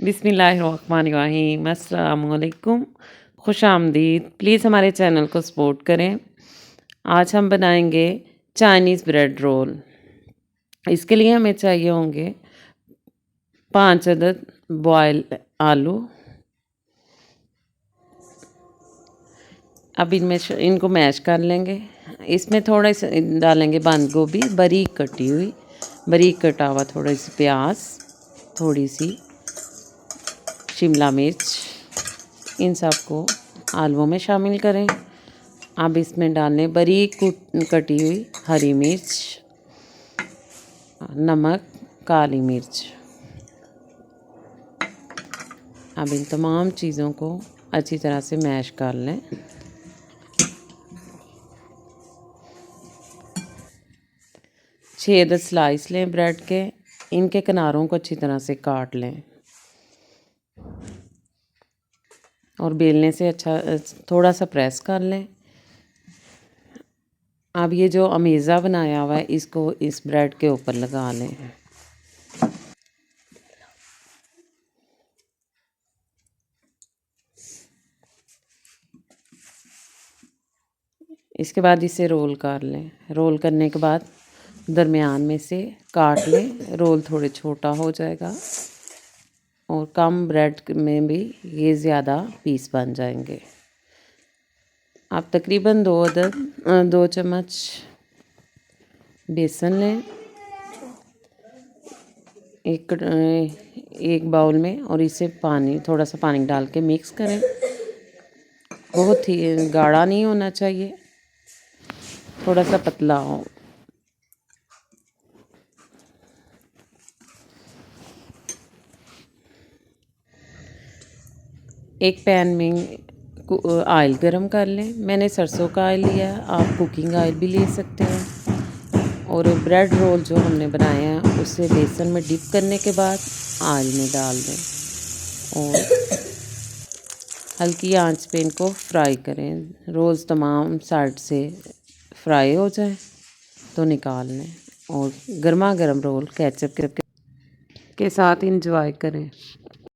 बिस्मिल्लाहिर्रहमानिर्रहीम, अस्सलामुअलैकुम, खुशामदीद। प्लीज़ हमारे चैनल को सपोर्ट करें। आज हम बनाएंगे चाइनीज़ ब्रेड रोल। इसके लिए हमें चाहिए होंगे 5 अदद बॉयल आलू। अब इनको मैश कर लेंगे। इसमें थोड़े से डालेंगे बंद गोभी बारीक कटी हुई, बारीक कटा हुआ थोड़ी सी प्याज, थोड़ी सी शिमला मिर्च। इन सब को आलूओं में शामिल करें। अब इसमें डालें बारीक कटी हुई हरी मिर्च, नमक, काली मिर्च। अब इन तमाम चीज़ों को अच्छी तरह से मैश कर लें। छः 10 स्लाइस लें ब्रेड के। इनके किनारों को अच्छी तरह से काट लें और बेलने से अच्छा थोड़ा सा प्रेस कर लें। अब ये जो अमेज़ा बनाया हुआ है इसको इस ब्रेड के ऊपर लगा लें। इसके बाद इसे रोल कर लें। रोल करने के बाद दरमियान में से काट लें। रोल थोड़े छोटा हो जाएगा और कम ब्रेड में भी ये ज़्यादा पीस बन जाएंगे। आप तकरीबन 2 चम्मच बेसन लें एक बाउल में और इसे थोड़ा सा पानी डाल के मिक्स करें। बहुत ही गाढ़ा नहीं होना चाहिए, थोड़ा सा पतला हो। एक पैन में ऑयल गरम कर लें। मैंने सरसों का ऑयल लिया है, आप कुकिंग ऑयल भी ले सकते हैं। और ब्रेड रोल जो हमने बनाए हैं उसे बेसन में डिप करने के बाद ऑयल में डाल दें और हल्की आंच पे इनको फ्राई करें। रोल्स तमाम साइड से फ्राई हो जाए तो निकाल लें और गर्मा गर्म रोल केचप के साथ इंजॉय करें।